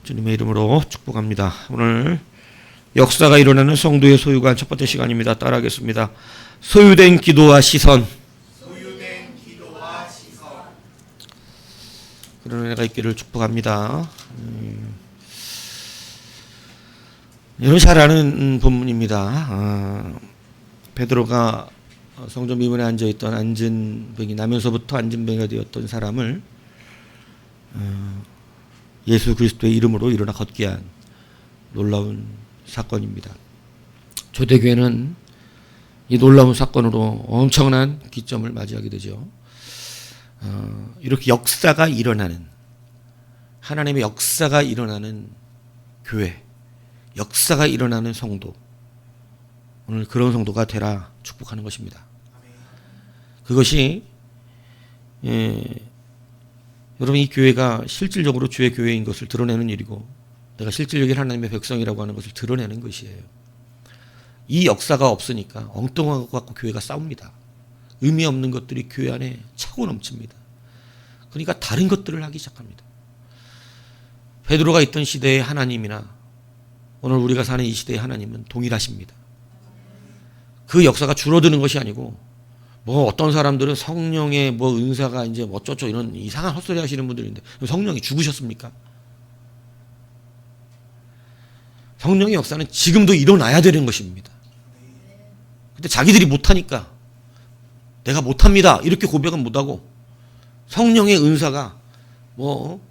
주님의 이름으로 축복합니다. 오늘 역사가 일어나는 성도의 소유관 첫 번째 시간입니다. 따라하겠습니다. 소유된 기도와 시선. 그런 은혜가 있기를 축복합니다. 여러분 잘 아는 본문입니다. 베드로가 성전 미문에 앉아있던 안진뱅이, 나면서부터 안진뱅이가 되었던 사람을 예수 그리스도의 이름으로 일어나 걷게 한 놀라운 사건입니다. 초대교회는 이 놀라운 사건으로 엄청난 기점을 맞이하게 되죠. 이렇게 역사가 일어나는, 하나님의 역사가 일어나는 교회, 역사가 일어나는 성도, 오늘 그런 성도가 되라 축복하는 것입니다. 그것이 여러분 이 교회가 실질적으로 주의 교회인 것을 드러내는 일이고, 내가 실질적인 하나님의 백성이라고 하는 것을 드러내는 것이에요. 이 역사가 없으니까 엉뚱한 것 갖고 교회가 싸웁니다. 의미 없는 것들이 교회 안에 차고 넘칩니다. 그러니까 다른 것들을 하기 시작합니다. 베드로가 있던 시대의 하나님이나 오늘 우리가 사는 이 시대의 하나님은 동일하십니다. 그 역사가 줄어드는 것이 아니고, 뭐 어떤 사람들은 성령의 뭐 은사가 이제 어쩌죠 이런 이상한 헛소리 하시는 분들인데, 성령이 죽으셨습니까? 성령의 역사는 지금도 일어나야 되는 것입니다. 근데 자기들이 못하니까 내가 못합니다 이렇게 고백은 못하고, 성령의 은사가 뭐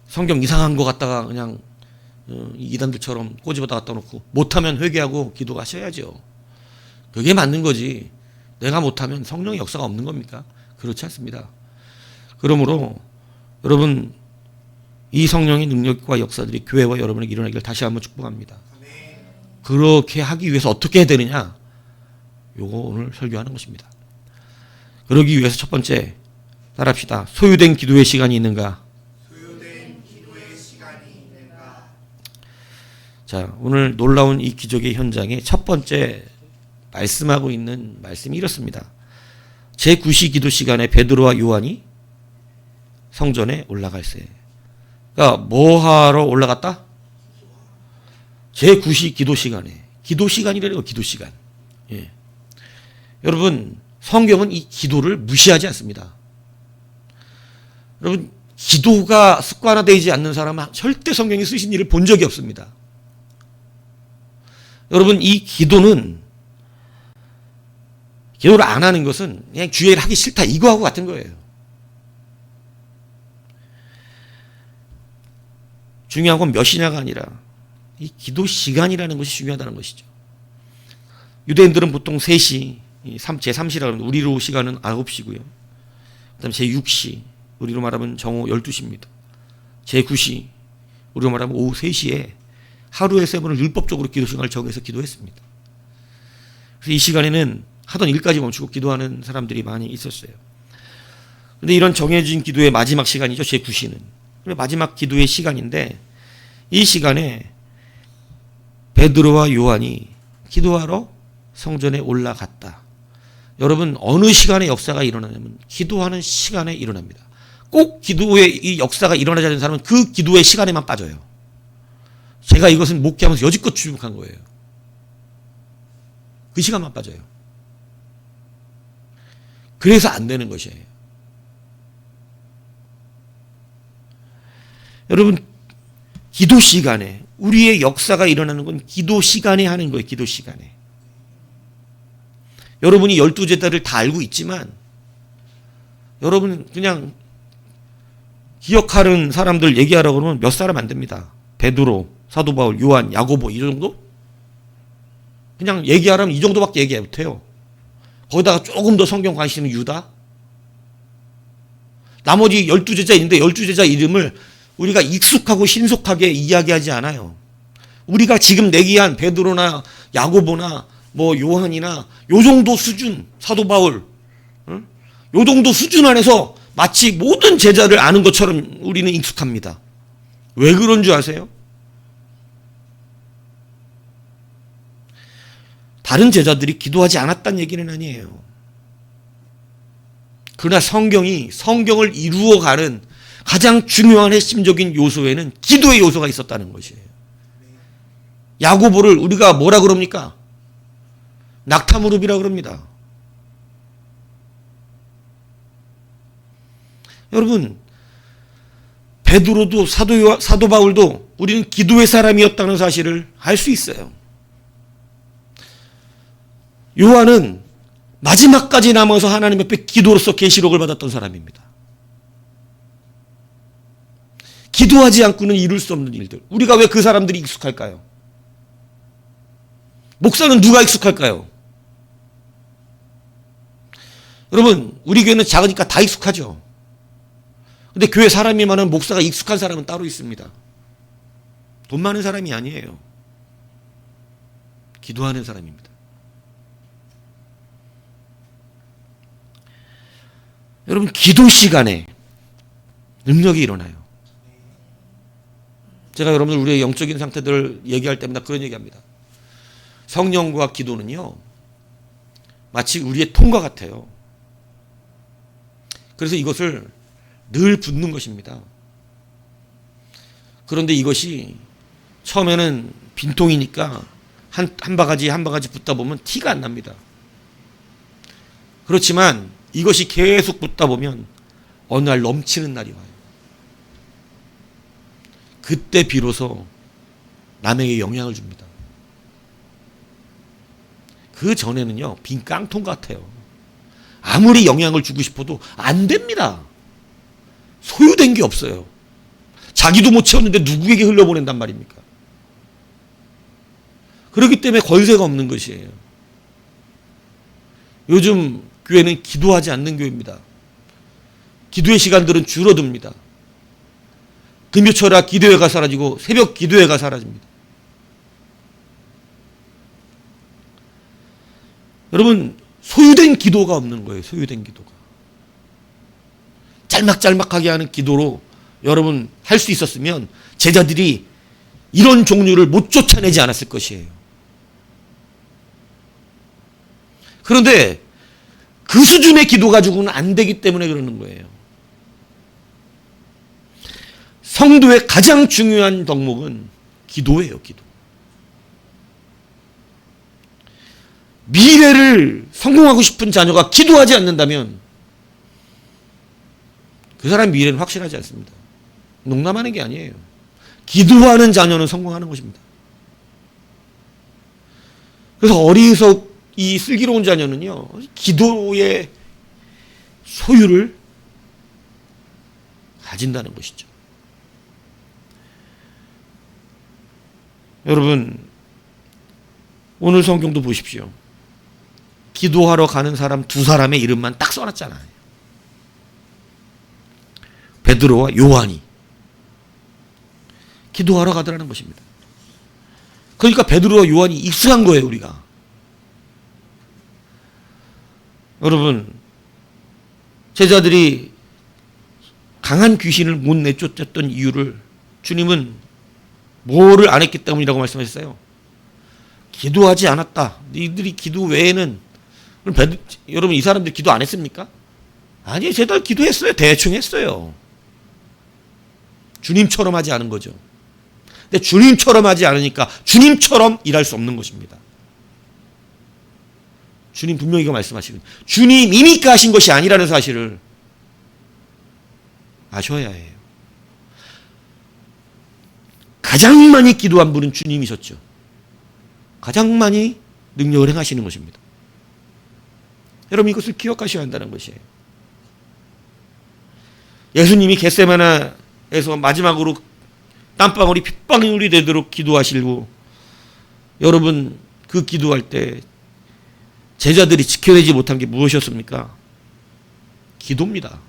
성경 이상한 거 갖다가 그냥 이단들처럼 꼬집어다 갖다 놓고 못하면 회개하고 기도하셔야죠. 그게 맞는 거지. 내가 못하면 성령의 역사가 없는 겁니까? 그렇지 않습니다. 그러므로 여러분, 이 성령의 능력과 역사들이 교회와 여러분에게 일어나기를 다시 한번 축복합니다. 그렇게 하기 위해서 어떻게 해야 되느냐? 요거 오늘 설교하는 것입니다. 그러기 위해서 첫 번째 따라합시다. 소유된 기도의 시간이 있는가? 자, 오늘 놀라운 이 기적의 현장에 첫 번째 말씀하고 있는 말씀이 이렇습니다. 제9시 기도 시간에 베드로와 요한이 성전에 올라갈세. 그러니까 뭐 하러 올라갔다? 제9시 기도 시간에. 기도 시간이라는 거, 기도 시간. 예. 여러분, 성경은 이 기도를 무시하지 않습니다. 여러분, 기도가 습관화되지 않는 사람은 절대 성경이 쓰신 일을 본 적이 없습니다. 여러분, 이 기도를 안 하는 것은 그냥 주일을 하기 싫다 이거하고 같은 거예요. 중요한 건 몇이냐가 아니라 이 기도 시간이라는 것이 중요하다는 것이죠. 유대인들은 보통 3시, 제3시라고 합니다. 우리로 시간은 9시고요. 그 다음에 제6시, 우리로 말하면 정오 12시입니다. 제9시, 우리로 말하면 오후 3시에 하루에 3번을 율법적으로 기도 시간을 정해서 기도했습니다. 그래서 이 시간에는 하던 일까지 멈추고 기도하는 사람들이 많이 있었어요. 그런데 이런 정해진 기도의 마지막 시간이죠. 제9시는. 마지막 기도의 시간인데, 이 시간에 베드로와 요한이 기도하러 성전에 올라갔다. 여러분, 어느 시간에 역사가 일어나냐면 기도하는 시간에 일어납니다. 꼭 기도의 이 역사가 일어나지 않는 사람은 그 기도의 시간에만 빠져요. 제가 이것은 목회하면서 여지껏 주목한 거예요. 그 시간만 빠져요. 그래서 안 되는 것이에요. 여러분, 기도 시간에, 우리의 역사가 일어나는 건 기도 시간에 하는 거예요. 기도 시간에. 여러분이 12제자를 다 알고 있지만, 여러분 그냥 기억하는 사람들 얘기하라고 그러면 몇 사람 안 됩니다. 베드로, 사도 바울, 요한, 야고보 이 정도? 그냥 얘기하라면 이 정도밖에 얘기 못해요. 거기다가 조금 더 성경 관심 있는 유다? 나머지 12제자 있는데 12제자 이름을 우리가 익숙하고 신속하게 이야기하지 않아요. 우리가 지금 얘기한 베드로나 야고보나 뭐 요한이나 요 정도 수준, 사도 바울, 요 정도 수준 안에서 마치 모든 제자를 아는 것처럼 우리는 익숙합니다. 왜 그런 줄 아세요? 다른 제자들이 기도하지 않았다는 얘기는 아니에요. 그러나 성경을 이루어가는 가장 중요한 핵심적인 요소에는 기도의 요소가 있었다는 것이에요. 야고보를 우리가 뭐라 그럽니까? 낙타무릎이라 그럽니다. 여러분, 베드로도 사도 바울도 우리는 기도의 사람이었다는 사실을 알 수 있어요. 요한은 마지막까지 남아서 하나님 앞에 기도로서 계시록을 받았던 사람입니다. 기도하지 않고는 이룰 수 없는 일들. 우리가 왜 그 사람들이 익숙할까요? 목사는 누가 익숙할까요? 여러분, 우리 교회는 작으니까 다 익숙하죠. 근데 교회 사람이 많은 목사가 익숙한 사람은 따로 있습니다. 돈 많은 사람이 아니에요. 기도하는 사람입니다. 여러분, 기도 시간에 능력이 일어나요. 제가 여러분들 우리의 영적인 상태들을 얘기할 때마다 그런 얘기합니다. 성령과 기도는요, 마치 우리의 통과 같아요. 그래서 이것을 늘 붓는 것입니다. 그런데 이것이 처음에는 빈통이니까 한 바가지 한 바가지 붓다 보면 티가 안 납니다. 그렇지만 이것이 계속 붓다 보면 어느 날 넘치는 날이 와요. 그때 비로소 남에게 영향을 줍니다. 그 전에는요, 빈 깡통 같아요. 아무리 영향을 주고 싶어도 안 됩니다. 소유된 게 없어요. 자기도 못 채웠는데 누구에게 흘려보낸단 말입니까? 그렇기 때문에 권세가 없는 것이에요. 요즘 교회는 기도하지 않는 교회입니다. 기도의 시간들은 줄어듭니다. 금요철야 기도회가 사라지고 새벽 기도회가 사라집니다. 여러분, 소유된 기도가 없는 거예요. 소유된 기도가. 짤막짤막하게 하는 기도로 여러분 할 수 있었으면 제자들이 이런 종류를 못 쫓아내지 않았을 것이에요. 그런데 그 수준의 기도 가지고는 안 되기 때문에 그러는 거예요. 성도의 가장 중요한 덕목은 기도예요, 기도. 미래를 성공하고 싶은 자녀가 기도하지 않는다면 그 사람 미래는 확실하지 않습니다. 농담하는 게 아니에요. 기도하는 자녀는 성공하는 것입니다. 그래서 어리석이 슬기로운 자녀는요, 기도의 소유를 가진다는 것이죠. 여러분, 오늘 성경도 보십시오. 기도하러 가는 사람 두 사람의 이름만 딱 써놨잖아요. 베드로와 요한이 기도하러 가더라는 것입니다. 그러니까 베드로와 요한이 익숙한 거예요, 우리가. 여러분, 제자들이 강한 귀신을 못 내쫓았던 이유를 주님은 뭐를 안 했기 때문이라고 말씀하셨어요? 기도하지 않았다. 너희들이 기도 외에는. 여러분, 이 사람들 기도 안 했습니까? 아니, 제자들 기도했어요. 대충 했어요. 주님처럼 하지 않은 거죠. 근데 주님처럼 하지 않으니까 주님처럼 일할 수 없는 것입니다. 주님 분명히 이거 말씀하시거든요. 주님이니까 하신 것이 아니라는 사실을 아셔야 해요. 가장 많이 기도한 분은 주님이셨죠. 가장 많이 능력을 행하시는 것입니다. 여러분, 이것을 기억하셔야 한다는 것이에요. 예수님이 겟세마네에서 마지막으로 땀방울이 핏방울이 되도록 기도하시고, 여러분 그 기도할 때 제자들이 지켜내지 못한 게 무엇이었습니까? 기도입니다.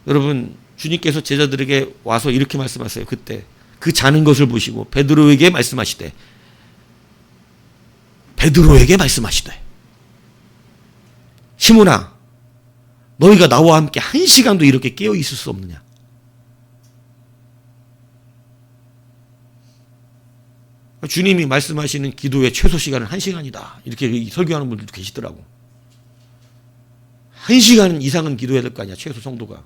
여러분, 주님께서 제자들에게 와서 이렇게 말씀하세요. 그때 그 자는 것을 보시고 베드로에게 말씀하시되 시몬아, 너희가 나와 함께 1시간도 이렇게 깨어 있을 수 없느냐? 주님이 말씀하시는 기도의 최소 시간은 1시간이다. 이렇게 설교하는 분들도 계시더라고. 1시간 이상은 기도해야 될 거 아니야, 최소 성도가.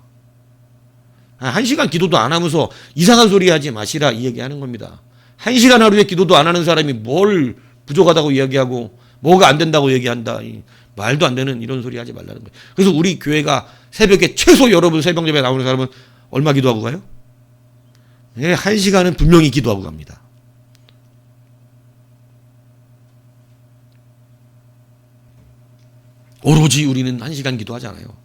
1시간 기도도 안 하면서 이상한 소리 하지 마시라 이 얘기하는 겁니다. 1시간 하루에 기도도 안 하는 사람이 뭘 부족하다고 이야기하고 뭐가 안 된다고 얘기한다. 말도 안 되는 이런 소리 하지 말라는 거예요. 그래서 우리 교회가 새벽에 최소 여러분 새벽 예배 나오는 사람은 얼마 기도하고 가요? 예, 1시간은 분명히 기도하고 갑니다. 오로지 우리는 1시간 기도하잖아요.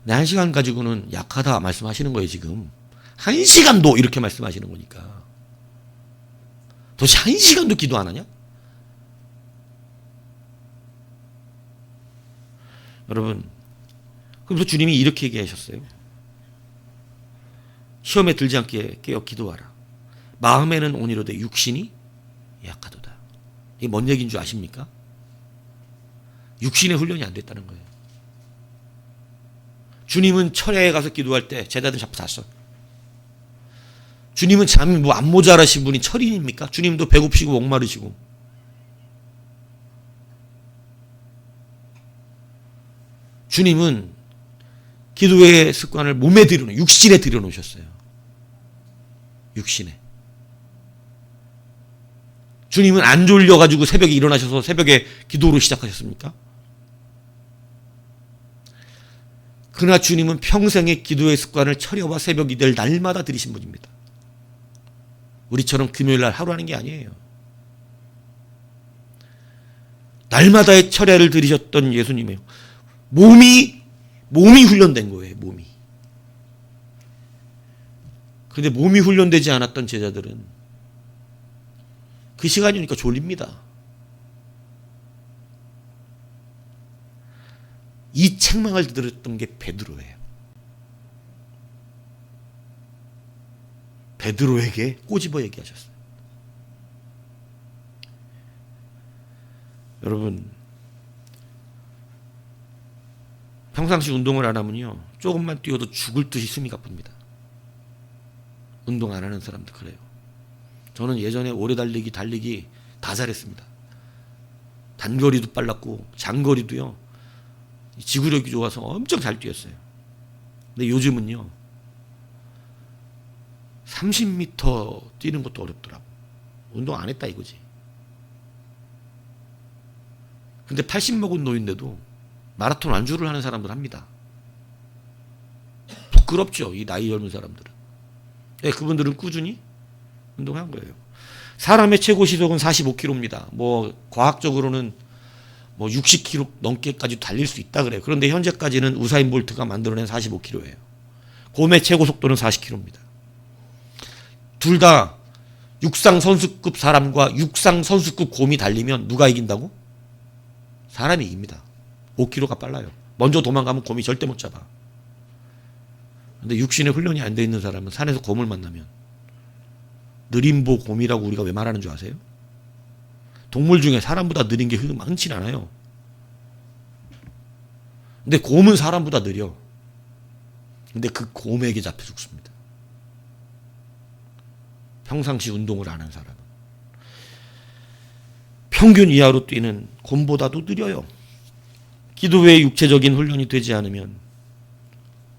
내 1시간 가지고는 약하다 말씀하시는 거예요, 지금. 1시간도 이렇게 말씀하시는 거니까. 도대체 1시간도 기도 안 하냐? 여러분, 그래서 주님이 이렇게 얘기하셨어요. 시험에 들지 않게 깨어 기도하라. 마음에는 온이로되 육신이 약하도다. 이게 뭔 얘기인 줄 아십니까? 육신의 훈련이 안 됐다는 거예요. 주님은 철야에 가서 기도할 때 제자들 잡고 잤어. 주님은 잠이 뭐 안 모자라신 분이 철인입니까? 주님도 배고프시고 목마르시고. 주님은 기도의 습관을 몸에 들여놓으셨어요. 육신에 들여놓으셨어요. 육신에. 주님은 안 졸려가지고 새벽에 일어나셔서 새벽에 기도로 시작하셨습니까? 그러나 주님은 평생의 기도의 습관을 철야와 새벽 이들 날마다 들이신 분입니다. 우리처럼 금요일 날 하루 하는 게 아니에요. 날마다의 철야를 들이셨던 예수님이에요. 몸이 훈련된 거예요. 몸이. 그런데 몸이 훈련되지 않았던 제자들은 그 시간이니까 졸립니다. 이 책망을 들었던 게 베드로예요. 베드로에게 꼬집어 얘기하셨어요. 여러분, 평상시 운동을 안 하면요, 조금만 뛰어도 죽을 듯이 숨이 가쁩니다. 운동 안 하는 사람도 그래요. 저는 예전에 오래 달리기 다 잘했습니다. 단거리도 빨랐고 장거리도요, 지구력이 좋아서 엄청 잘 뛰었어요. 근데 요즘은요, 30m 뛰는 것도 어렵더라고. 운동 안 했다 이거지. 근데 80 먹은 노인데도 마라톤 완주를 하는 사람들 합니다. 부끄럽죠, 이 나이 젊은 사람들은. 네, 그분들은 꾸준히 운동한 거예요. 사람의 최고 시속은 45km입니다. 뭐 과학적으로는 뭐 60km 넘게까지 달릴 수 있다 그래요. 그런데 현재까지는 우사인 볼트가 만들어낸 45km예요. 곰의 최고 속도는 40km입니다. 둘 다 육상 선수급 사람과 육상 선수급 곰이 달리면 누가 이긴다고? 사람이 이깁니다. 5km가 빨라요. 먼저 도망가면 곰이 절대 못 잡아. 근데 육신의 훈련이 안 돼 있는 사람은 산에서 곰을 만나면 느림보 곰이라고 우리가 왜 말하는 줄 아세요? 동물 중에 사람보다 느린 게 많진 않아요. 근데 곰은 사람보다 느려. 근데 그 곰에게 잡혀 죽습니다. 평상시 운동을 안 한 사람은. 평균 이하로 뛰는 곰보다도 느려요. 기도 외에 육체적인 훈련이 되지 않으면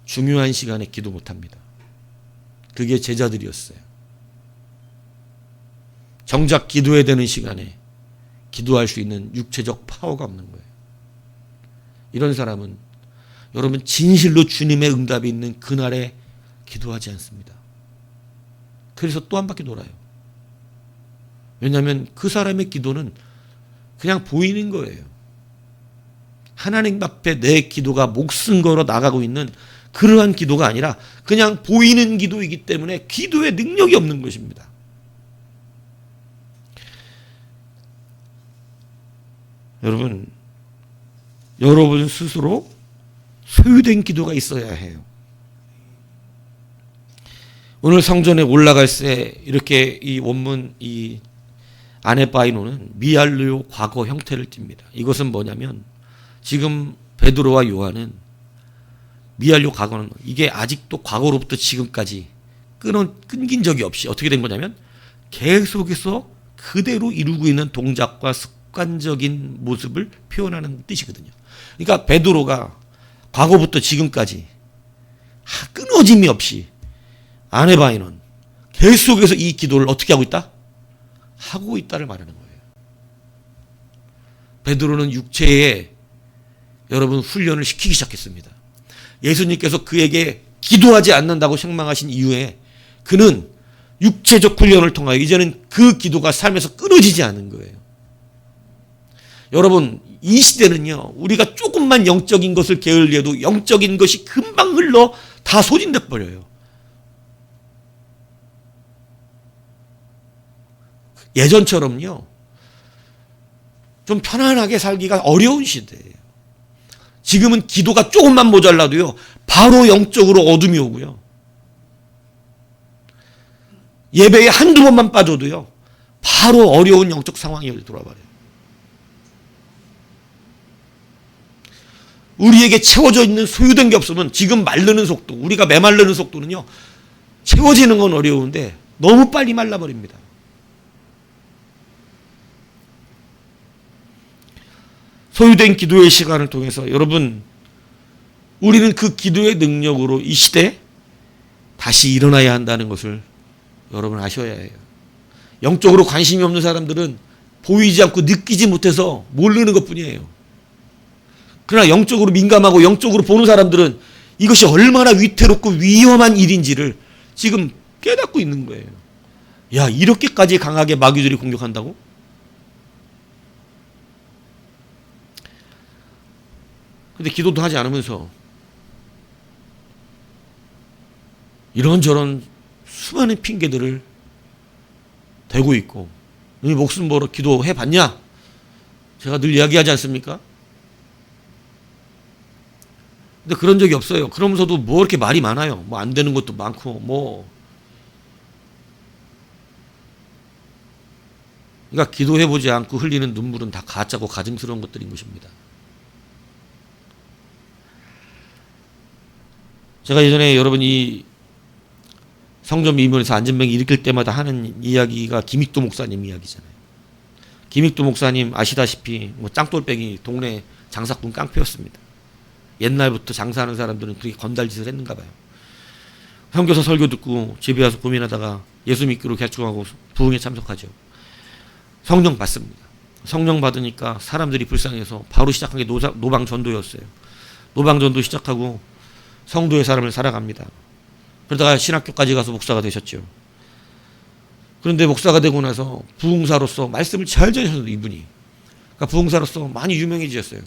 중요한 시간에 기도 못합니다. 그게 제자들이었어요. 정작 기도해야 되는 시간에 기도할 수 있는 육체적 파워가 없는 거예요. 이런 사람은 여러분 진실로 주님의 응답이 있는 그날에 기도하지 않습니다. 그래서 또 한 바퀴 돌아요. 왜냐하면 그 사람의 기도는 그냥 보이는 거예요. 하나님 앞에 내 기도가 목숨 걸어 나가고 있는 그러한 기도가 아니라 그냥 보이는 기도이기 때문에 기도에 능력이 없는 것입니다. 여러분 스스로 소유된 기도가 있어야 해요. 오늘 성전에 올라갈 때 이렇게 이 원문 이 아네바이노는 미알료 과거 형태를 띱니다. 이것은 뭐냐면 지금 베드로와 요한은 미알료 과거는 이게 아직도 과거로부터 지금까지 끊긴 적이 없이 어떻게 된 거냐면 계속해서 그대로 이루고 있는 동작과 객관적인 모습을 표현하는 뜻이거든요. 그러니까 베드로가 과거부터 지금까지 끊어짐이 없이 아네바이는 계속해서 이 기도를 어떻게 하고 있다? 하고 있다를 말하는 거예요. 베드로는 육체에 여러분 훈련을 시키기 시작했습니다. 예수님께서 그에게 기도하지 않는다고 책망하신 이후에 그는 육체적 훈련을 통하여 이제는 그 기도가 삶에서 끊어지지 않은 거예요. 여러분, 이 시대는요, 우리가 조금만 영적인 것을 게을리해도 영적인 것이 금방 흘러 다 소진돼 버려요. 예전처럼요, 좀 편안하게 살기가 어려운 시대예요. 지금은 기도가 조금만 모자라도요, 바로 영적으로 어둠이 오고요. 예배에 한두 번만 빠져도요, 바로 어려운 영적 상황이 돌아버려요. 우리에게 채워져 있는 소유된 게 없으면 지금 마르는 속도, 우리가 메마르는 속도는요, 채워지는 건 어려운데 너무 빨리 말라버립니다. 소유된 기도의 시간을 통해서 여러분, 우리는 그 기도의 능력으로 이 시대에 다시 일어나야 한다는 것을 여러분 아셔야 해요. 영적으로 관심이 없는 사람들은 보이지 않고 느끼지 못해서 모르는 것뿐이에요. 그러나 영적으로 민감하고 영적으로 보는 사람들은 이것이 얼마나 위태롭고 위험한 일인지를 지금 깨닫고 있는 거예요. 야, 이렇게까지 강하게 마귀들이 공격한다고? 근데 기도도 하지 않으면서 이런저런 수많은 핑계들을 대고 있고, 너희 목숨 걸어 기도해 봤냐? 제가 늘 이야기하지 않습니까? 근데 그런 적이 없어요. 그러면서도 뭐 이렇게 말이 많아요. 뭐 안 되는 것도 많고, 뭐. 그러니까 기도해보지 않고 흘리는 눈물은 다 가짜고 가증스러운 것들인 것입니다. 제가 예전에 여러분 이 성전 미문에서 안전병이 일으킬 때마다 하는 이야기가 김익도 목사님 이야기잖아요. 김익도 목사님 아시다시피 뭐 짱돌뱅이 동네 장사꾼 깡패였습니다. 옛날부터 장사하는 사람들은 그렇게 건달짓을 했는가 봐요. 선교사 설교 듣고 집에 와서 고민하다가 예수 믿기로 결정하고 부흥에 참석하죠. 성령 받습니다. 성령 받으니까 사람들이 불쌍해서 바로 시작한 게 노방 전도였어요. 노방 전도 시작하고 성도의 삶을 살아갑니다. 그러다가 신학교까지 가서 목사가 되셨죠. 그런데 목사가 되고 나서 부흥사로서 말씀을 잘 전하셨어요, 이분이. 그러니까 부흥사로서 많이 유명해지셨어요.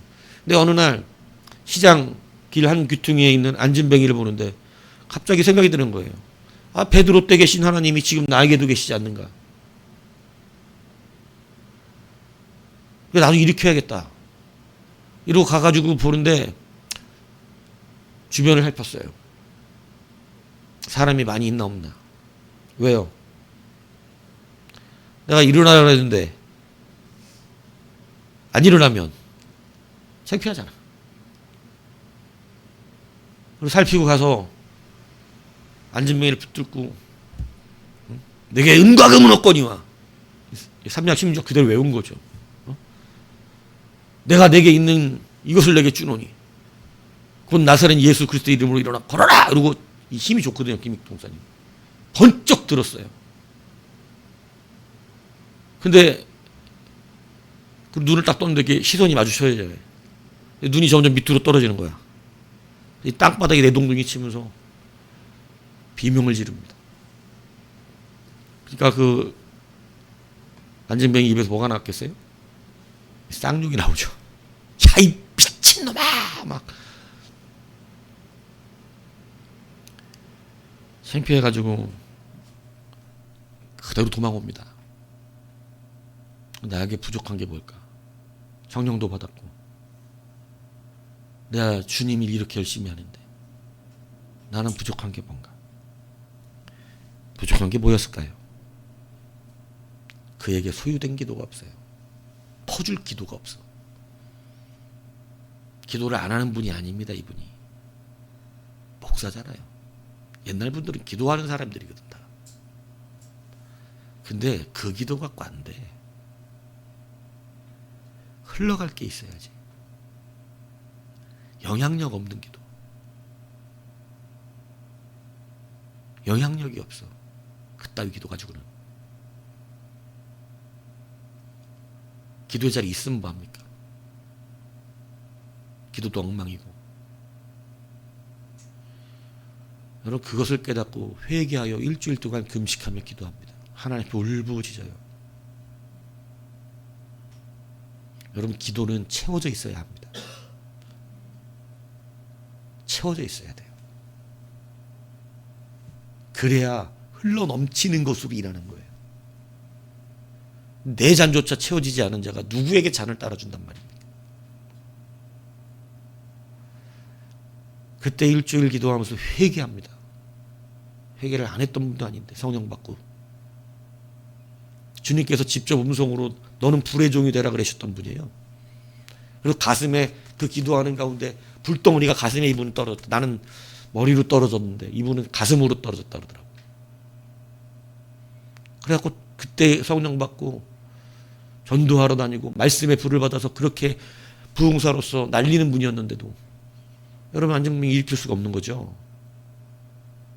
근데 어느 날 시장 길 한 귀퉁이에 있는 안진뱅이를 보는데 갑자기 생각이 드는 거예요. 아, 베드로 때 계신 하나님이 지금 나에게도 계시지 않는가. 나도 일으켜야겠다. 이러고 가가지고 보는데 주변을 살폈어요. 사람이 많이 있나 없나. 왜요? 내가 일어나려고 했는데 안 일어나면 창피하잖아. 그리고 살피고 가서 안진뱅이를 붙들고 내게 은과 금은 없거니와 3장 16절 그대로 외운 거죠. 내가 내게 있는 이것을 내게 주노니 곧 나사렛 예수 그리스도 이름으로 일어나 걸어라. 그러고 이 힘이 좋거든요. 김익도 목사님. 번쩍 들었어요. 근데 그 눈을 딱 떴는데 이렇게 시선이 마주쳐야 돼요. 눈이 점점 밑으로 떨어지는 거야. 이 땅바닥에 내동댕이 치면서 비명을 지릅니다. 그러니까 그 안진뱅이 입에서 뭐가 나왔겠어요? 쌍욕이 나오죠. 야, 이 미친놈아! 막. 창피해가지고 그대로 도망옵니다. 나에게 부족한 게 뭘까? 성령도 받았고 내가 주님이 이렇게 열심히 하는데 나는 부족한 게 뭔가? 부족한 게 뭐였을까요? 그에게 소유된 기도가 없어요. 퍼줄 기도가 없어. 기도를 안 하는 분이 아닙니다. 이분이 목사잖아요. 옛날 분들은 기도하는 사람들이거든 다. 근데 그 기도 갖고 안 돼. 흘러갈 게 있어야지. 영향력 없는 기도. 영향력이 없어. 그따위 기도 가지고는. 기도의 자리 있으면 뭐합니까? 기도도 엉망이고. 여러분 그것을 깨닫고 회개하여 일주일 동안 금식하며 기도합니다. 하나님 앞에 울부짖어요. 여러분 기도는 채워져 있어야 합니다. 채워져 있어야 돼요. 그래야 흘러 넘치는 것으로 일하는 거예요. 내 잔조차 채워지지 않은 자가 누구에게 잔을 따라준단 말입니까? 그때 일주일 기도하면서 회개합니다. 회개를 안 했던 분도 아닌데 성령 받고 주님께서 직접 음성으로 너는 불의 종이 되라 그러셨던 분이에요. 그리고 가슴에 그 기도하는 가운데 불덩어리가 가슴에 이분은 떨어졌다. 나는 머리로 떨어졌는데 이분은 가슴으로 떨어졌다 그러더라고요. 그래갖고 그때 성령 받고 전도하러 다니고 말씀에 불을 받아서 그렇게 부흥사로서 날리는 분이었는데도 여러분 안정병이 일으킬 수가 없는 거죠.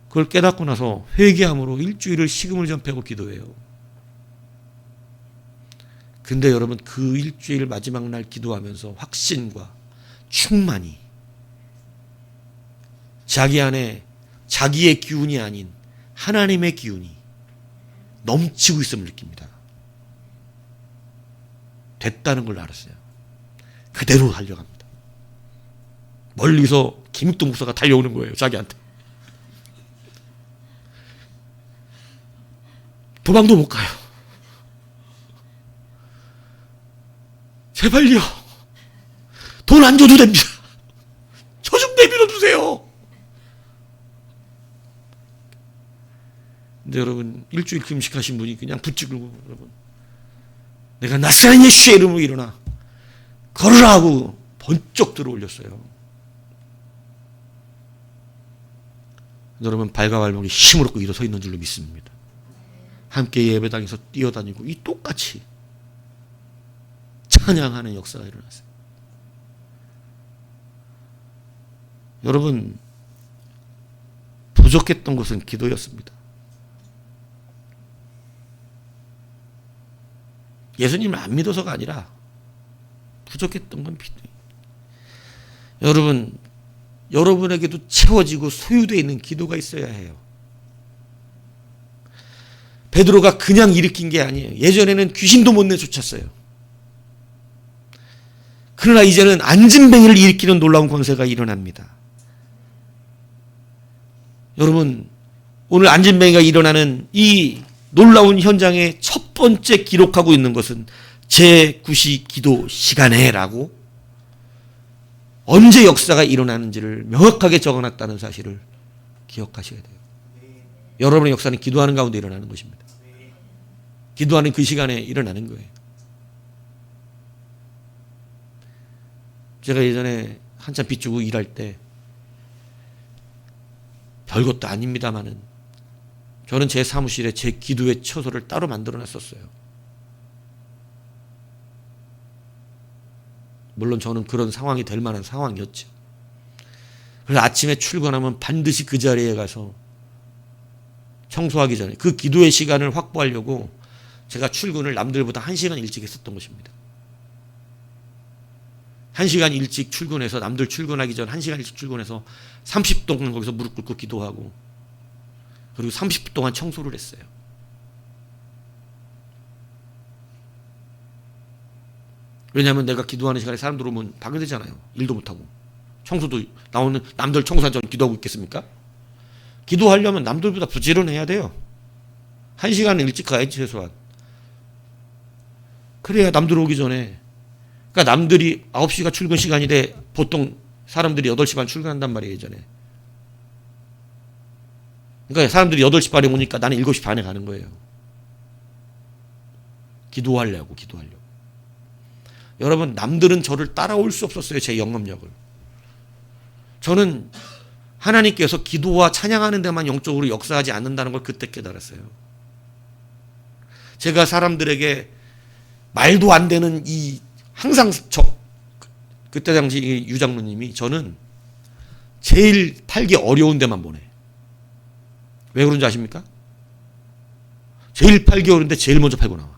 그걸 깨닫고 나서 회개함으로 일주일을 식음을 전폐하고 기도해요. 근데 여러분 그 일주일 마지막 날 기도하면서 확신과 충만이 자기 안에 자기의 기운이 아닌 하나님의 기운이 넘치고 있음을 느낍니다. 됐다는 걸 알았어요. 그대로 달려갑니다. 멀리서 김익도 목사가 달려오는 거예요. 자기한테. 도망도 못 가요. 제발요. 돈 안 줘도 됩니다. 저 좀 내밀어 주세요. 근데 여러분 일주일 금식하신 분이 그냥 붙들고 여러분 내가 나사렛 예수의 이름으로 일어나 걸으라 하고 번쩍 들어 올렸어요. 여러분 발과 발목에 힘을 얻고 일어서 있는 줄로 믿습니다. 함께 예배당에서 뛰어다니고 이 똑같이 찬양하는 역사가 일어났어요. 여러분 부족했던 것은 기도였습니다. 예수님을 안 믿어서가 아니라 부족했던 건 기도. 여러분 여러분에게도 채워지고 소유되어 있는 기도가 있어야 해요. 베드로가 그냥 일으킨 게 아니에요. 예전에는 귀신도 못 내쫓았어요. 그러나 이제는 안진뱅이를 일으키는 놀라운 권세가 일어납니다. 여러분 오늘 안진뱅이가 일어나는 이 놀라운 현장의 첫 번째 기록하고 있는 것은 제9시 기도 시간에라고 언제 역사가 일어나는지를 명확하게 적어놨다는 사실을 기억하셔야 돼요. 여러분의 역사는 기도하는 가운데 일어나는 것입니다. 기도하는 그 시간에 일어나는 거예요. 제가 예전에 한참 빚주고 일할 때 별것도 아닙니다만은 저는 제 사무실에 제 기도의 처소를 따로 만들어 놨었어요. 물론 저는 그런 상황이 될 만한 상황이었죠. 그래서 아침에 출근하면 반드시 그 자리에 가서 청소하기 전에 그 기도의 시간을 확보하려고 제가 출근을 남들보다 1시간 일찍 했었던 것입니다. 1시간 일찍 출근해서 남들 출근하기 전 1시간 일찍 출근해서 30분 동안 거기서 무릎 꿇고 기도하고 그리고 30분 동안 청소를 했어요. 왜냐하면 내가 기도하는 시간에 사람들 오면 방해되잖아요. 일도 못하고 청소도 나오는 남들 청소한 전 기도하고 있겠습니까? 기도하려면 남들보다 부지런해야 돼요. 1시간 일찍 가야지 최소한. 그래야 남들 오기 전에 그러니까 남들이 9시가 출근 시간인데 보통 사람들이 8시 반 출근한단 말이에요 예전에. 그러니까 사람들이 8시 반에 오니까 나는 7시 반에 가는 거예요. 기도하려고. 여러분 남들은 저를 따라올 수 없었어요. 제 영업력을. 저는 하나님께서 기도와 찬양하는 데만 영적으로 역사하지 않는다는 걸 그때 깨달았어요. 제가 사람들에게 말도 안 되는 이 항상 그때 당시 유 장로님이 저는 제일 팔기 어려운 데만 보내. 왜 그런지 아십니까? 제일 팔기 어려운데 제일 먼저 팔고 나와.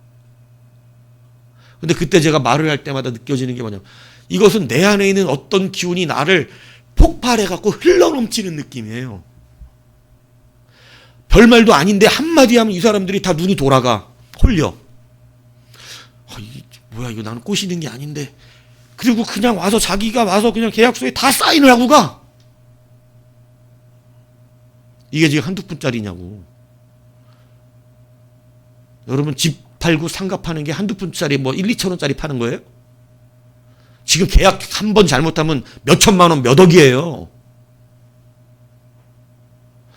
근데 그때 제가 말을 할 때마다 느껴지는 게 뭐냐면 이것은 내 안에 있는 어떤 기운이 나를 폭발해갖고 흘러넘치는 느낌이에요. 별말도 아닌데 한마디 하면 이 사람들이 다 눈이 돌아가. 홀려. 뭐야 이거 나는 꼬시는 게 아닌데. 그리고 그냥 와서 자기가 와서 그냥 계약서에 다 사인을 하고 가. 이게 지금 한두 푼짜리냐고. 여러분 집 팔고 상가 파는 게 한두 푼짜리 뭐 1, 2천 원짜리 파는 거예요? 지금 계약 한 번 잘못하면 몇 천만 원, 몇 억이에요.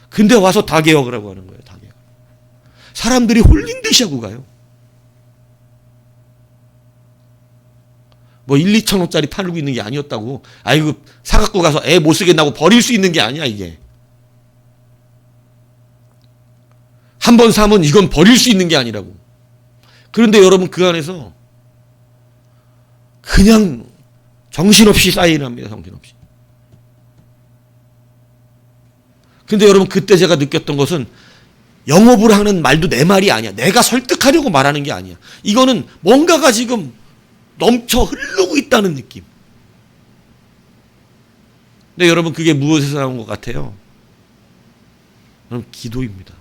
근데 와서 다 계약을 하고 하는 거예요. 다 계약. 사람들이 홀린 듯이 하고 가요. 뭐 1, 2천 원짜리 팔고 있는 게 아니었다고. 아이고 사갖고 가서 애 못 쓰겠다고 버릴 수 있는 게 아니야 이게. 한 번 사면 이건 버릴 수 있는 게 아니라고. 그런데 여러분 그 안에서 그냥 정신없이 사인을 합니다. 정신없이. 근데 여러분 그때 제가 느꼈던 것은 영업을 하는 말도 내 말이 아니야. 내가 설득하려고 말하는 게 아니야. 이거는 뭔가가 지금 넘쳐 흐르고 있다는 느낌. 근데 여러분 그게 무엇에서 나온 것 같아요? 여러분 기도입니다.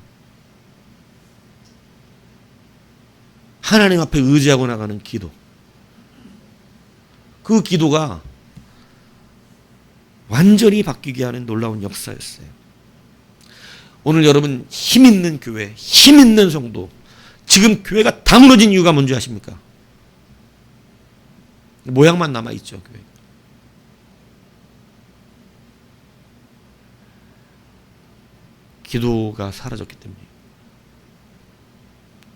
하나님 앞에 의지하고 나가는 기도. 그 기도가 완전히 바뀌게 하는 놀라운 역사였어요. 오늘 여러분 힘 있는 교회, 힘 있는 성도, 지금 교회가 다 무너진 이유가 뭔지 아십니까? 모양만 남아있죠, 교회. 기도가 사라졌기 때문에.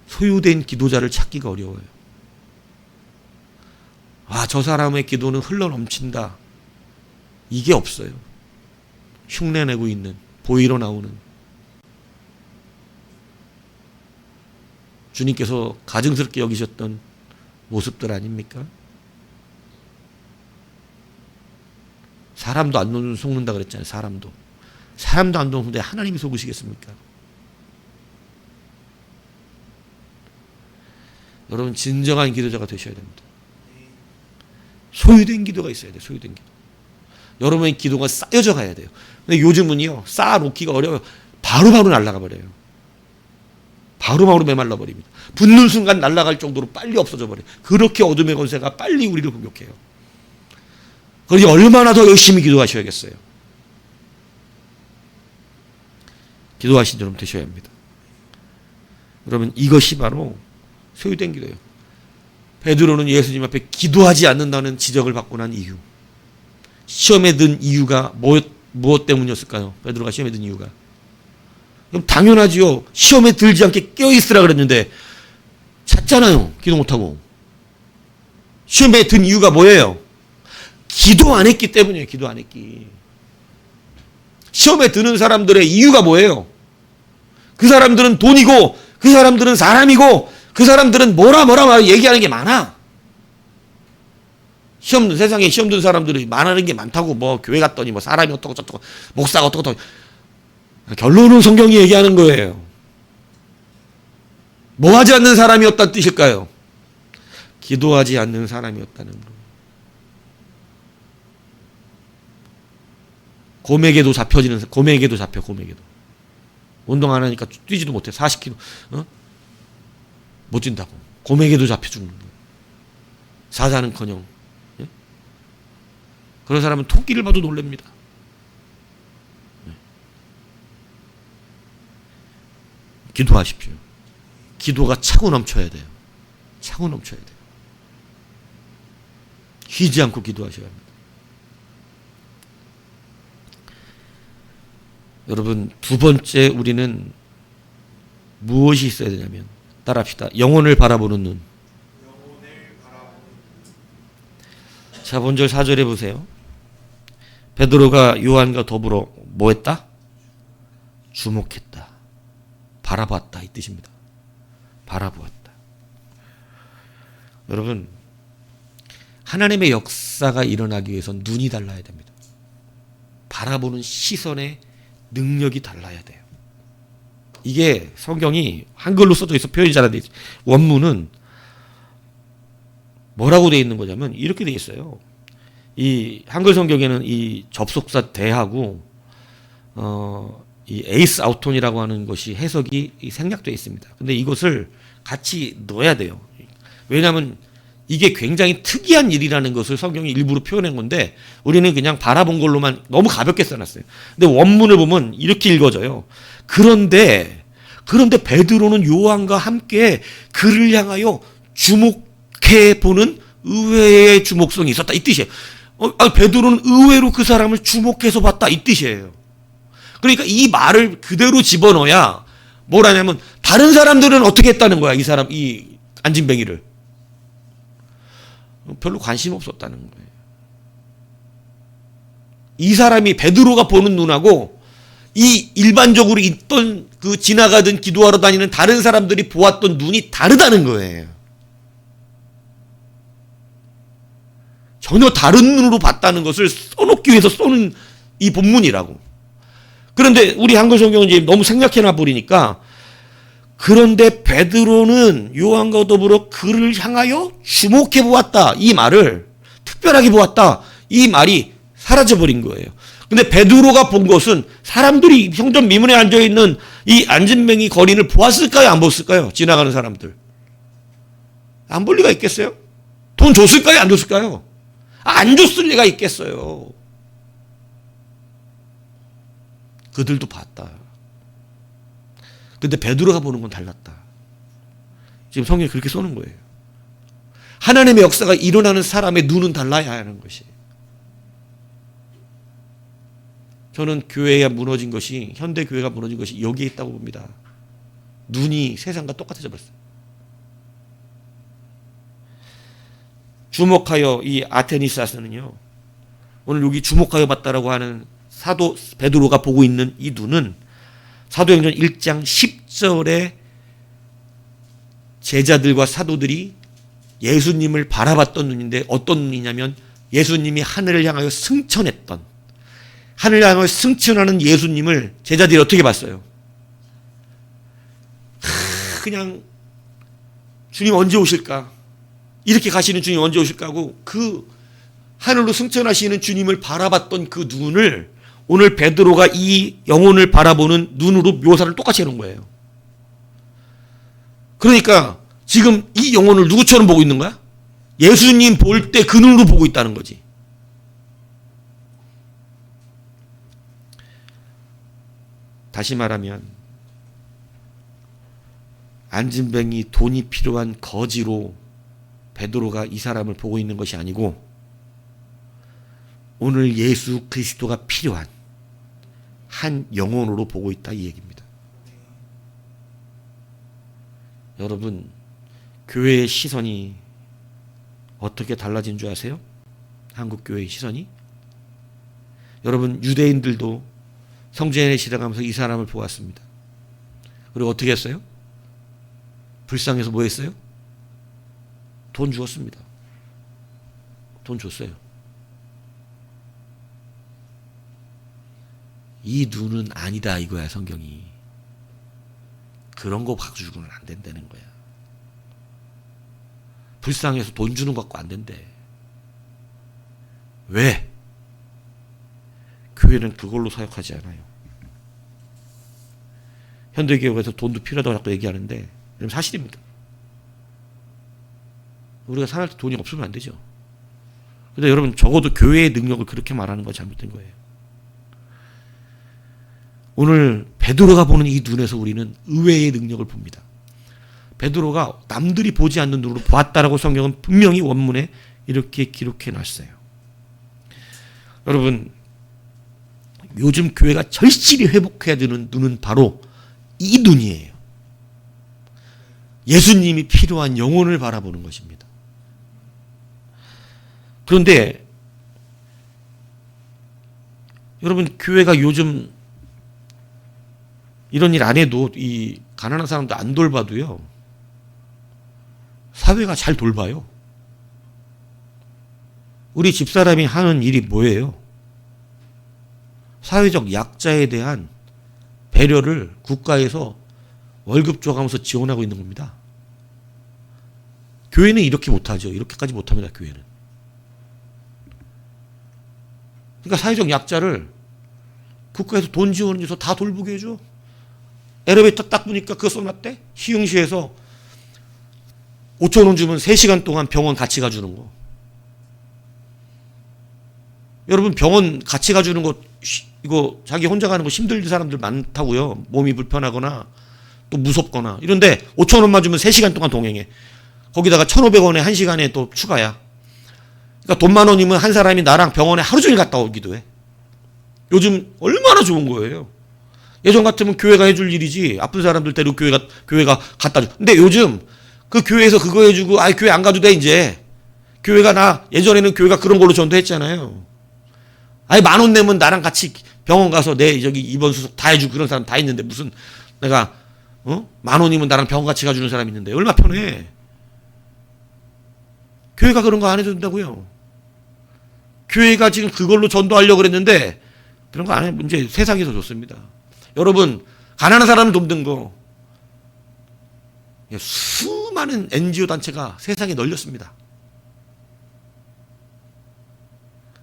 소유된 기도자를 찾기가 어려워요. 아, 저 사람의 기도는 흘러넘친다. 이게 없어요. 흉내내고 있는, 보이러 나오는. 주님께서 가증스럽게 여기셨던 모습들 아닙니까? 사람도 안 속는다 그랬잖아요. 사람도 안 속는데 하나님이 속으시겠습니까? 여러분 진정한 기도자가 되셔야 됩니다. 소유된 기도가 있어야 돼요. 소유된 기도. 여러분의 기도가 쌓여져 가야 돼요. 근데 요즘은요. 쌓아놓기가 어려워요. 바로바로 날아가 버려요. 바로바로 메말라 버립니다. 붙는 순간 날아갈 정도로 빨리 없어져 버려요. 그렇게 어둠의 권세가 빨리 우리를 공격해요. 그러니 얼마나 더 열심히 기도하셔야겠어요. 기도하신 여러분 되셔야 합니다. 여러분 이것이 바로 소유된 기도예요. 베드로는 예수님 앞에 기도하지 않는다는 지적을 받고 난 이유. 시험에 든 이유가 무엇 때문이었을까요? 베드로가 시험에 든 이유가. 그럼 당연하지요. 시험에 들지 않게 깨어있으라 그랬는데 잤잖아요. 기도 못하고. 시험에 든 이유가 뭐예요? 기도 안 했기 때문이에요. 기도 안 했기. 시험에 드는 사람들의 이유가 뭐예요? 그 사람들은 돈이고 그 사람들은 사람이고 그 사람들은 뭐라 얘기하는 게 많아. 세상에 시험 든 사람들이 말하는 게 많다고. 뭐 교회 갔더니 뭐 사람이 어떻고 저떻고 목사가 어떻고 결론은 성경이 얘기하는 거예요. 뭐 하지 않는 사람이었다는 뜻일까요? 기도하지 않는 사람이었다는 거. 곰에게도 잡혀. 운동 안 하니까 뛰지도 못해. 40km. 못 뛴다고. 곰에게도 잡혀 죽는 거예요. 사자는커녕. 예? 그런 사람은 토끼를 봐도 놀랍니다. 예. 기도하십시오. 기도가 차고 넘쳐야 돼요. 차고 넘쳐야 돼요. 쉬지 않고 기도하셔야 합니다. 여러분 두 번째 우리는 무엇이 있어야 되냐면 따라합시다. 영혼을 바라보는 눈. 자, 본절 4절에 보세요. 베드로가 요한과 더불어 뭐 했다? 주목했다. 바라봤다 이 뜻입니다. 바라보았다. 여러분 하나님의 역사가 일어나기 위해서 눈이 달라야 됩니다. 바라보는 시선의 능력이 달라야 돼요. 이게 성경이 한글로 써져 있어 표현이 잘 안 돼 있어요. 원문은 뭐라고 되어 있는 거냐면 이렇게 되어 있어요. 이 한글 성경에는 이 접속사 대하고 이 에이스 아우톤이라고 하는 것이 해석이 생략되어 있습니다. 근데 이것을 같이 넣어야 돼요. 왜냐하면 이게 굉장히 특이한 일이라는 것을 성경이 일부러 표현한 건데 우리는 그냥 바라본 걸로만 너무 가볍게 써놨어요. 근데 원문을 보면 이렇게 읽어져요. 그런데 베드로는 요한과 함께 그를 향하여 주목해 보는 의외의 주목성이 있었다 이 뜻이에요. 베드로는 의외로 그 사람을 주목해서 봤다 이 뜻이에요. 그러니까 이 말을 그대로 집어넣어야 뭐라냐면 다른 사람들은 어떻게 했다는 거야. 이 안진뱅이를 별로 관심 없었다는 거예요. 이 사람이 베드로가 보는 눈하고 이 일반적으로 있던 그 지나가던 기도하러 다니는 다른 사람들이 보았던 눈이 다르다는 거예요. 전혀 다른 눈으로 봤다는 것을 써놓기 위해서 써는 이 본문이라고. 그런데 우리 한글 성경은 이제 너무 생략해놔 버리니까 그런데 베드로는 요한과 더불어 그를 향하여 주목해 보았다. 이 말을 특별하게 보았다. 이 말이 사라져 버린 거예요. 근데 베드로가 본 것은 사람들이 성전 미문에 앉아 있는 이 안진뱅이 거린을 보았을까요? 안 보았을까요? 지나가는 사람들. 안 볼 리가 있겠어요? 돈 줬을까요? 안 줬을까요? 안 줬을 리가 있겠어요. 그들도 봤다. 근데 베드로가 보는 건 달랐다. 지금 성경이 그렇게 써놓은 거예요. 하나님의 역사가 일어나는 사람의 눈은 달라야 하는 것이. 저는 교회가 무너진 것이, 현대 교회가 무너진 것이 여기에 있다고 봅니다. 눈이 세상과 똑같아져 버렸어요. 주목하여 이 아테니사스는요. 오늘 여기 주목하여 봤다라고 하는 사도 베드로가 보고 있는 이 눈은 사도행전 1장 10절에 제자들과 사도들이 예수님을 바라봤던 눈인데 어떤 눈이냐면 예수님이 하늘을 향하여 승천했던, 하늘을 향하여 승천하는 예수님을 제자들이 어떻게 봤어요? 그냥 주님 언제 오실까? 이렇게 가시는 주님 언제 오실까 하고 그 하늘로 승천하시는 주님을 바라봤던 그 눈을 오늘 베드로가 이 영혼을 바라보는 눈으로 묘사를 똑같이 해놓은 거예요. 그러니까 지금 이 영혼을 누구처럼 보고 있는 거야? 예수님 볼 때 그 눈으로 보고 있다는 거지. 다시 말하면 안진뱅이 돈이 필요한 거지로 베드로가 이 사람을 보고 있는 것이 아니고 오늘 예수 그리스도가 필요한 한 영혼으로 보고 있다 이 얘기입니다. 여러분, 교회의 시선이 어떻게 달라진 줄 아세요? 한국 교회의 시선이? 여러분, 유대인들도 성전에 지나가면서 이 사람을 보았습니다. 그리고 어떻게 했어요? 불쌍해서 뭐 했어요? 돈 주었습니다. 돈 줬어요. 이 눈은 아니다 이거야 성경이. 그런 거 가지고는 안 된다는 거야. 불쌍해서 돈 주는 것 갖고 안 된대. 왜? 교회는 그걸로 사역하지 않아요. 현대교회에서 돈도 필요하다고 자꾸 얘기하는데 사실입니다. 우리가 살아갈 때 돈이 없으면 안 되죠. 근데 여러분 적어도 교회의 능력을 그렇게 말하는 건 잘못된 거예요. 오늘 베드로가 보는 이 눈에서 우리는 의외의 능력을 봅니다. 베드로가 남들이 보지 않는 눈으로 보았다라고 성경은 분명히 원문에 이렇게 기록해 놨어요. 여러분, 요즘 교회가 절실히 회복해야 되는 눈은 바로 이 눈이에요. 예수님이 필요한 영혼을 바라보는 것입니다. 그런데 여러분, 교회가 요즘 이런 일 안 해도 이 가난한 사람들 안 돌봐도요, 사회가 잘 돌봐요. 우리 집사람이 하는 일이 뭐예요? 사회적 약자에 대한 배려를 국가에서 월급 줘가면서 지원하고 있는 겁니다. 교회는 이렇게 못하죠. 이렇게까지 못합니다. 교회는. 그러니까 사회적 약자를 국가에서 돈 지원해줘서 다 돌보게 해줘. 엘리베이터 딱 보니까 그거 써놨대. 시흥시에서 5천 원 주면 3시간 동안 병원 같이 가주는 거. 여러분 병원 같이 가주는 거 이거 자기 혼자 가는 거 힘들 사람들 많다고요. 몸이 불편하거나 또 무섭거나 이런데 5천 원만 주면 3시간 동안 동행해. 거기다가 1,500원에 1시간에 또 추가야. 그러니까 돈 10,000원이면 한 사람이 나랑 병원에 하루 종일 갔다 오기도 해. 요즘 얼마나 좋은 거예요. 예전 같으면 교회가 해줄 일이지. 아픈 사람들 데리고 교회가 갖다 줘. 근데 요즘 그 교회에서 그거 해주고 교회 안 가도 돼 이제. 교회가 예전에는 교회가 그런 걸로 전도했잖아요. 10,000원 내면 나랑 같이 병원 가서 내 저기 입원 수속 다 해주고 그런 사람 다 있는데 무슨 내가 10,000원이면 나랑 병원 같이 가주는 사람이 있는데 얼마 편해. 교회가 그런 거 안 해도 된다고요. 교회가 지금 그걸로 전도하려고 그랬는데 그런 거 안 해. 이제 세상에서 좋습니다. 여러분 가난한 사람을 돕는 거 수많은 NGO 단체가 세상에 널렸습니다.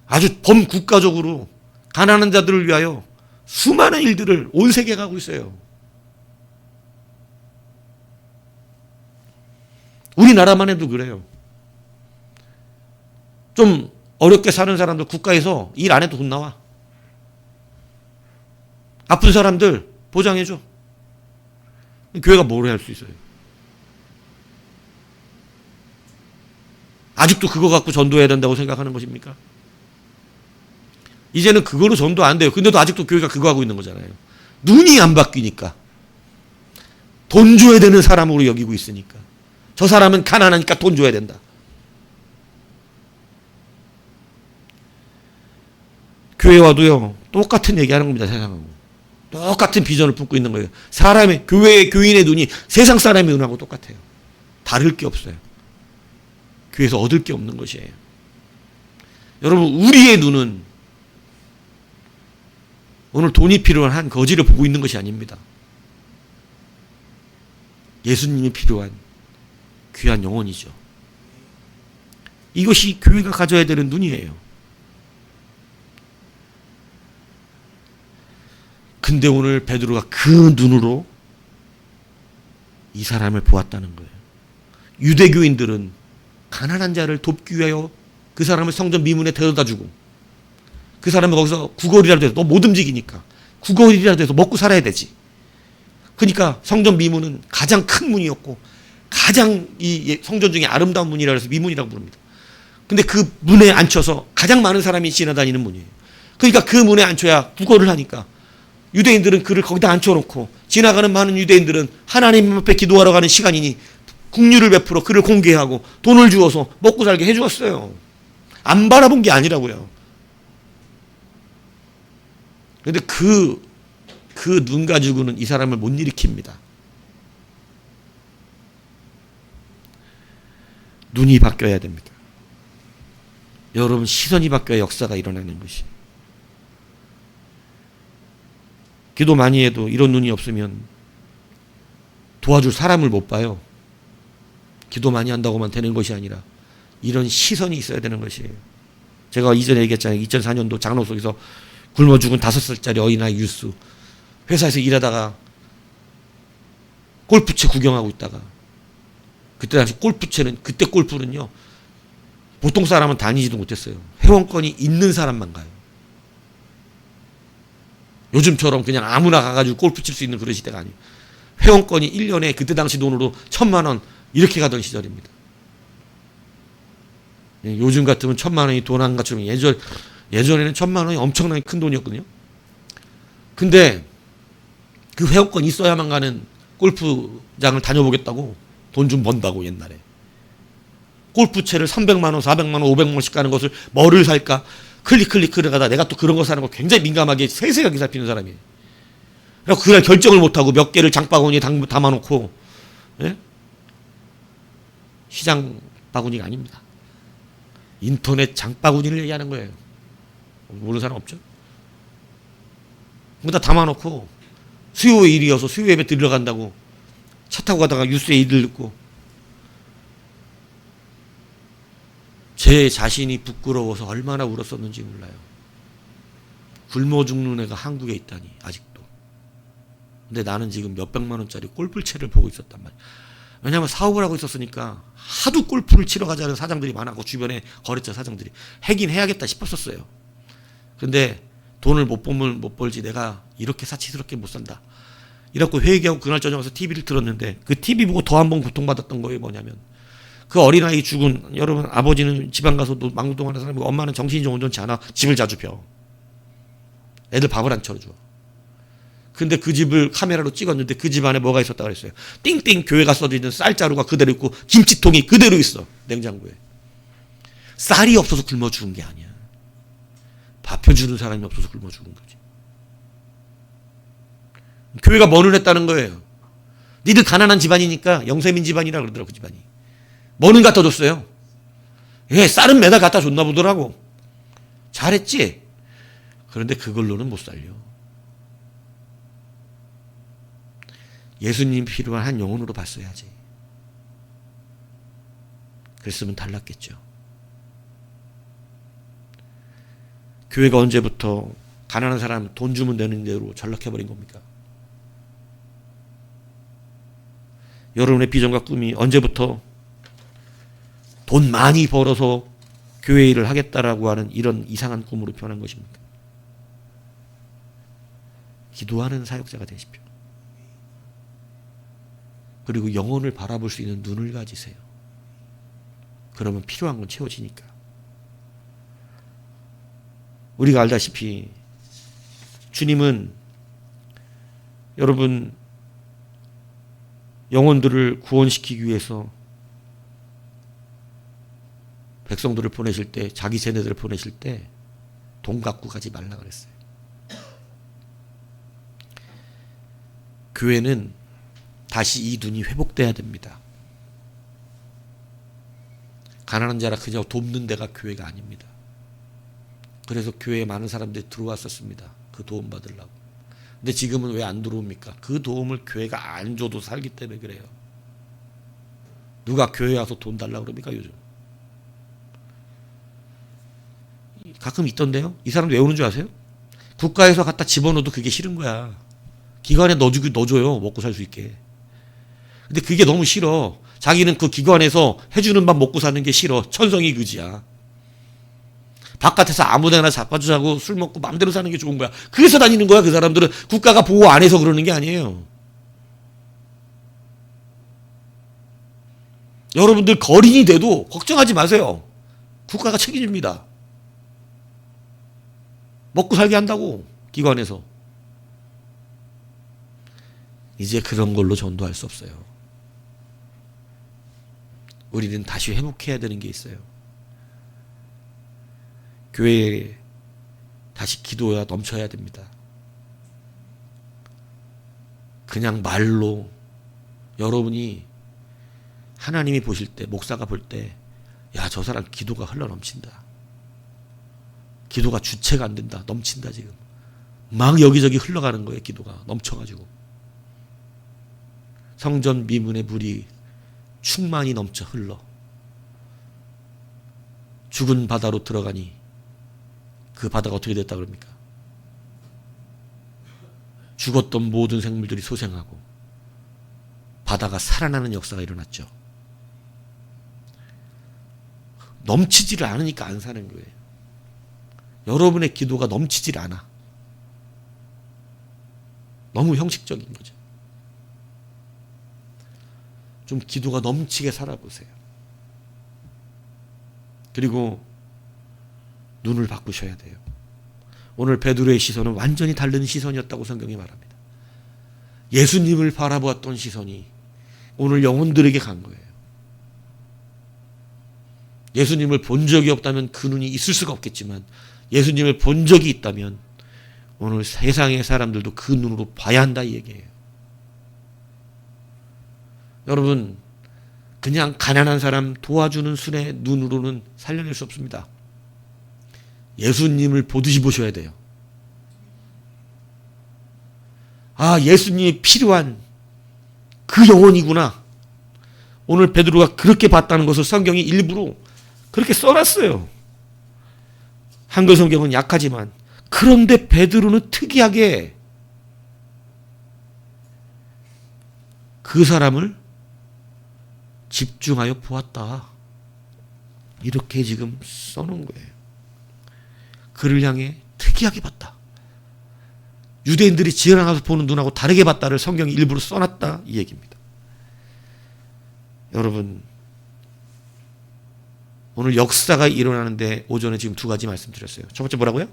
아주 범국가적으로 가난한 자들을 위하여 수많은 일들을 온 세계가 하고 있어요. 우리나라만 해도 그래요. 좀 어렵게 사는 사람들 국가에서 일 안 해도 돈 나와. 아픈 사람들 보장해줘. 교회가 뭘 할 수 있어요? 아직도 그거 갖고 전도해야 된다고 생각하는 것입니까? 이제는 그거로 전도 안 돼요. 근데도 아직도 교회가 그거 하고 있는 거잖아요. 눈이 안 바뀌니까. 돈 줘야 되는 사람으로 여기고 있으니까. 저 사람은 가난하니까 돈 줘야 된다. 교회와도요, 똑같은 얘기 하는 겁니다, 세상하고. 똑같은 비전을 품고 있는 거예요. 교인의 눈이 세상 사람의 눈하고 똑같아요. 다를 게 없어요. 교회에서 얻을 게 없는 것이에요. 여러분, 우리의 눈은 오늘 돈이 필요한 거지를 보고 있는 것이 아닙니다. 예수님이 필요한 귀한 영혼이죠. 이것이 교회가 가져야 되는 눈이에요. 근데 오늘 베드로가 그 눈으로 이 사람을 보았다는 거예요. 유대교인들은 가난한 자를 돕기 위하여 그 사람을 성전 미문에 데려다주고 그 사람은 거기서 구걸이라도 해서 너 못 움직이니까 구걸이라도 해서 먹고 살아야 되지. 그러니까 성전 미문은 가장 큰 문이었고 가장 이 성전 중에 아름다운 문이라 해서 미문이라고 부릅니다. 근데 그 문에 앉혀서 가장 많은 사람이 지나다니는 문이에요. 그러니까 그 문에 앉혀야 구걸을 하니까 유대인들은 그를 거기다 앉혀놓고 지나가는 많은 유대인들은 하나님 앞에 기도하러 가는 시간이니 국류를 베풀어 그를 공개하고 돈을 주어서 먹고 살게 해주었어요. 안 바라본 게 아니라고요. 그런데 그 눈 가지고는 이 사람을 못 일으킵니다. 눈이 바뀌어야 됩니다. 여러분 시선이 바뀌어야 역사가 일어나는 것이. 기도 많이 해도 이런 눈이 없으면 도와줄 사람을 못 봐요. 기도 많이 한다고만 되는 것이 아니라 이런 시선이 있어야 되는 것이에요. 제가 이전에 얘기했잖아요. 2004년도 장로 속에서 굶어 죽은 5살짜리 어린아이 유스. 회사에서 일하다가 골프채 구경하고 있다가 그때 당시 그때 골프는요. 보통 사람은 다니지도 못했어요. 회원권이 있는 사람만 가요. 요즘처럼 그냥 아무나 가가지고 골프 칠 수 있는 그런 시대가 아니에요. 회원권이 1년에 그때 당시 돈으로 1,000만 원 이렇게 가던 시절입니다. 요즘 같으면 1,000만 원이 돈 한 것처럼 예전에는 1,000만 원이 엄청나게 큰 돈이었거든요. 근데 그 회원권이 있어야만 가는 골프장을 다녀보겠다고 돈 좀 번다고 옛날에. 골프채를 300만 원, 400만 원, 500만 원씩 가는 것을 뭐를 살까? 클릭을 하다 내가 또 그런 거 사는 거 굉장히 민감하게 세세하게 살피는 사람이에요. 그래서 그날 결정을 못하고 몇 개를 장바구니에 담아놓고, 예? 시장 바구니가 아닙니다. 인터넷 장바구니를 얘기하는 거예요. 모르는 사람 없죠? 거기다 담아놓고 수요 일이어서 수요 예배 들어간다고 차 타고 가다가 뉴스에 이들 듣고 제 자신이 부끄러워서 얼마나 울었었는지 몰라요. 굶어 죽는 애가 한국에 있다니 아직도. 근데 나는 지금 몇백만 원짜리 골프채를 보고 있었단 말이야. 왜냐하면 사업을 하고 있었으니까 하도 골프를 치러 가자는 사장들이 많았고 주변에 거래처 사장들이 해긴 해야겠다 싶었었어요. 근데 돈을 못 벌면 못 벌지 내가 이렇게 사치스럽게 못 산다. 이렇게 회개하고 그날 저녁 와서 TV를 틀었는데 그 TV 보고 더 한 번 고통받았던 거예요. 뭐냐면 그 어린아이 죽은 여러분 아버지는 지방 가서도 막노동하는 사람이고 엄마는 정신이 좀 온전치 않아 집을 자주 펴. 애들 밥을 안 차려줘. 근데 그 집을 카메라로 찍었는데 그 집 안에 뭐가 있었다 그랬어요. 띵띵 교회가 써져 있는 쌀자루가 그대로 있고 김치통이 그대로 있어. 냉장고에. 쌀이 없어서 굶어 죽은 게 아니야. 밥 해주는 사람이 없어서 굶어 죽은 거지. 교회가 뭐를 했다는 거예요. 니들 가난한 집안이니까 영세민 집안이라 그러더라고 그 집안이. 뭐는 갖다 줬어요. 예, 쌀은 매달 갖다 줬나 보더라고. 잘했지. 그런데 그걸로는 못 살려. 예수님 필요한 한 영혼으로 봤어야지. 그랬으면 달랐겠죠. 교회가 언제부터 가난한 사람 돈 주면 되는 대로 전락해버린 겁니까? 여러분의 비전과 꿈이 언제부터 돈 많이 벌어서 교회 일을 하겠다라고 하는 이런 이상한 꿈으로 변한 것입니까? 기도하는 사역자가 되십시오. 그리고 영혼을 바라볼 수 있는 눈을 가지세요. 그러면 필요한 건 채워지니까. 우리가 알다시피 주님은 여러분 영혼들을 구원시키기 위해서 백성들을 보내실 때 자기 세대들을 보내실 때 돈 갖고 가지 말라 그랬어요. 교회는 다시 이 눈이 회복돼야 됩니다. 가난한 자라 그냥 돕는 데가 교회가 아닙니다. 그래서 교회에 많은 사람들이 들어왔었습니다. 그 도움 받으려고. 근데 지금은 왜 안 들어옵니까? 그 도움을 교회가 안 줘도 살기 때문에 그래요. 누가 교회에 와서 돈 달라고 그럽니까 요즘? 가끔 있던데요. 이 사람도 왜 오는 줄 아세요? 국가에서 갖다 집어넣어도 그게 싫은 거야. 기관에 넣어줘요. 먹고 살 수 있게. 근데 그게 너무 싫어. 자기는 그 기관에서 해주는 밥 먹고 사는 게 싫어. 천성이 그지야. 바깥에서 아무데나 자빠져자고 술 먹고 마음대로 사는 게 좋은 거야. 그래서 다니는 거야. 그 사람들은 국가가 보호 안 해서 그러는 게 아니에요. 여러분들 거린이 돼도 걱정하지 마세요. 국가가 책임집니다. 먹고 살게 한다고 기관에서. 이제 그런 걸로 전도할 수 없어요. 우리는 다시 회복해야 되는 게 있어요. 교회에 다시 기도가 넘쳐야 됩니다. 그냥 말로 여러분이 하나님이 보실 때, 목사가 볼 때, 야, 저 사람 기도가 흘러 넘친다. 기도가 주체가 안 된다. 넘친다 지금. 막 여기저기 흘러가는 거예요. 기도가 넘쳐가지고. 성전 미문의 물이 충만히 넘쳐 흘러. 죽은 바다로 들어가니 그 바다가 어떻게 됐다 그럽니까? 죽었던 모든 생물들이 소생하고 바다가 살아나는 역사가 일어났죠. 넘치지를 않으니까 안 사는 거예요. 여러분의 기도가 넘치질 않아. 너무 형식적인 거죠. 좀 기도가 넘치게 살아보세요. 그리고 눈을 바꾸셔야 돼요. 오늘 베드로의 시선은 완전히 다른 시선이었다고 성경이 말합니다. 예수님을 바라보았던 시선이 오늘 영혼들에게 간 거예요. 예수님을 본 적이 없다면 그 눈이 있을 수가 없겠지만 예수님을 본 적이 있다면 오늘 세상의 사람들도 그 눈으로 봐야 한다 이 얘기예요. 여러분 그냥 가난한 사람 도와주는 순의 눈으로는 살려낼 수 없습니다. 예수님을 보듯이 보셔야 돼요. 아, 예수님이 필요한 그 영혼이구나. 오늘 베드로가 그렇게 봤다는 것을 성경이 일부러 그렇게 써놨어요. 한글 성경은 약하지만, 그런데 베드로는 특이하게 그 사람을 집중하여 보았다. 이렇게 지금 써놓은 거예요. 그를 향해 특이하게 봤다. 유대인들이 지나가서 보는 눈하고 다르게 봤다를 성경이 일부러 써놨다, 이 얘기입니다. 여러분, 오늘 역사가 일어나는데 오전에 지금 두 가지 말씀드렸어요. 첫 번째 뭐라고요?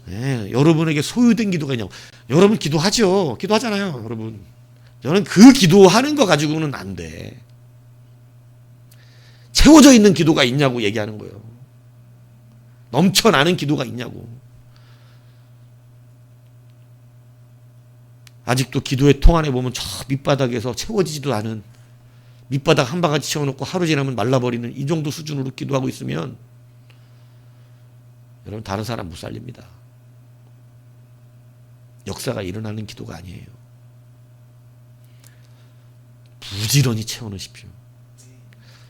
네, 여러분에게 소유된 기도가 있냐고. 여러분 기도하죠. 기도하잖아요, 여러분. 저는 그 기도하는 거 가지고는 안 돼. 채워져 있는 기도가 있냐고 얘기하는 거예요. 넘쳐나는 기도가 있냐고. 아직도 기도의 통 안에 보면 저 밑바닥에서 채워지지도 않은, 밑바닥 한 바가지 채워놓고 하루 지나면 말라버리는 이 정도 수준으로 기도하고 있으면 여러분 다른 사람 못 살립니다. 역사가 일어나는 기도가 아니에요. 부지런히 채워놓으십시오.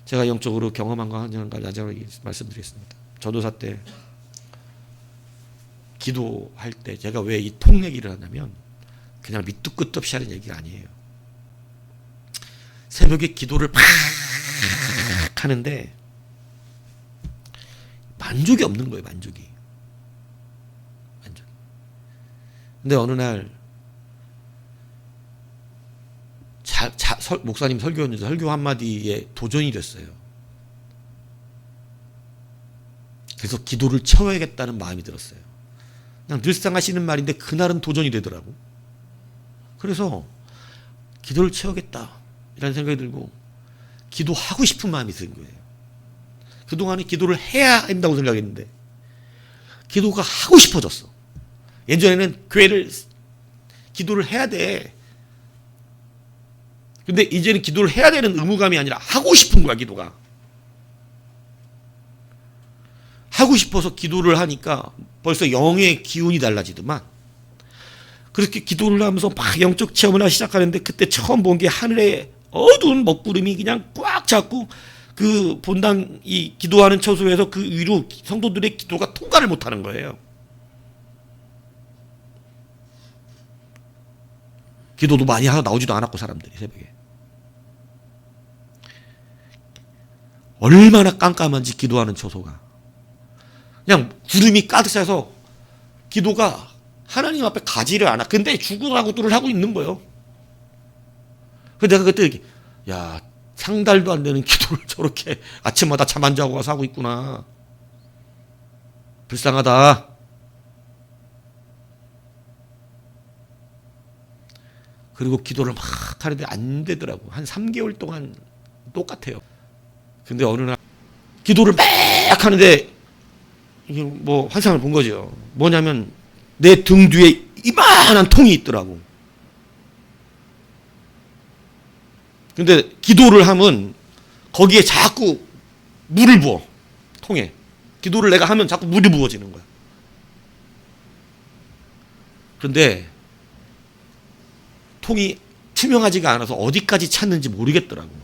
제가 영적으로 경험한 거 한 가지 말씀드리겠습니다. 전도사 때 기도할 때 제가 왜 이 통 얘기를 하냐면 그냥 밑도 끝도 없이 하는 얘기가 아니에요. 새벽에 기도를 팍 하는데 만족이 없는 거예요. 만족이. 근데 어느 날 목사님 설교였는데 설교 한마디에 도전이 됐어요. 그래서 기도를 채워야겠다는 마음이 들었어요. 그냥 늘상 하시는 말인데 그날은 도전이 되더라고. 그래서 기도를 채우겠다 이라는 생각이 들고 기도하고 싶은 마음이 든 거예요. 그동안에 기도를 해야 한다고 생각했는데 기도가 하고 싶어졌어. 예전에는 교회를 기도를 해야 돼. 근데 이제는 기도를 해야 되는 의무감이 아니라 하고 싶은 거야. 기도가 하고 싶어서 기도를 하니까 벌써 영의 기운이 달라지더만. 그렇게 기도를 하면서 막 영적 체험을 하기 시작하는데 그때 처음 본 게 하늘에 어두운 먹구름이 그냥 꽉 잡고 그 본당 이 기도하는 처소에서 그 위로 성도들의 기도가 통과를 못하는 거예요. 기도도 많이 하고 나오지도 않았고 사람들이 새벽에. 얼마나 깜깜한지 기도하는 처소가. 그냥 구름이 가득 차서 기도가 하나님 앞에 가지를 않아. 근데 죽으라고들을 하고 있는 거예요. 그래서 내가 그때 이렇게, 야, 상달도 안 되는 기도를 저렇게 아침마다 잠 안 자고 와서 하고 있구나. 불쌍하다. 그리고 기도를 막 하는데 안 되더라고. 한 3개월 동안 똑같아요. 근데 어느 날 기도를 막 하는데 이게 뭐 환상을 본 거죠. 뭐냐면 내 등 뒤에 이만한 통이 있더라고. 근데 기도를 하면 거기에 자꾸 물을 부어. 통에. 기도를 내가 하면 자꾸 물이 부어지는 거야. 그런데 통이 투명하지가 않아서 어디까지 찼는지 모르겠더라고.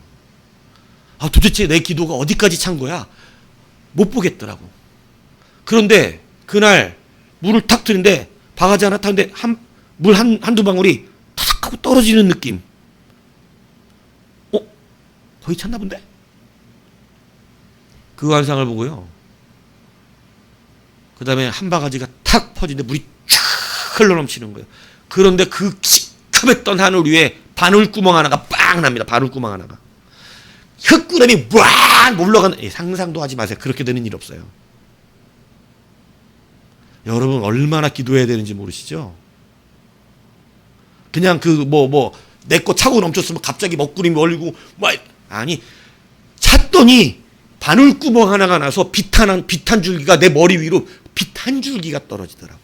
아, 도대체 내 기도가 어디까지 찬 거야? 못 보겠더라고. 그런데 그날 물을 탁 트는데 바가지 하나 탔는데 물 한두 방울이 탁 하고 떨어지는 느낌. 거의 찼나 본데? 그 환상을 보고요. 그 다음에 한 바가지가 탁 퍼지는데 물이 쫙 흘러넘치는 거예요. 그런데 그 시커맸던 하늘 위에 바늘구멍 하나가 빵 납니다. 바늘구멍 하나가. 흙구름이 쫙 물러가는, 상상도 하지 마세요. 그렇게 되는 일 없어요. 여러분 얼마나 기도해야 되는지 모르시죠? 그냥 내 거 차고 넘쳤으면 갑자기 먹구름이 얼리고 아니 찼더니 바늘구멍 하나가 나서 빛 한 줄기가 내 머리 위로 빛 한 줄기가 떨어지더라고.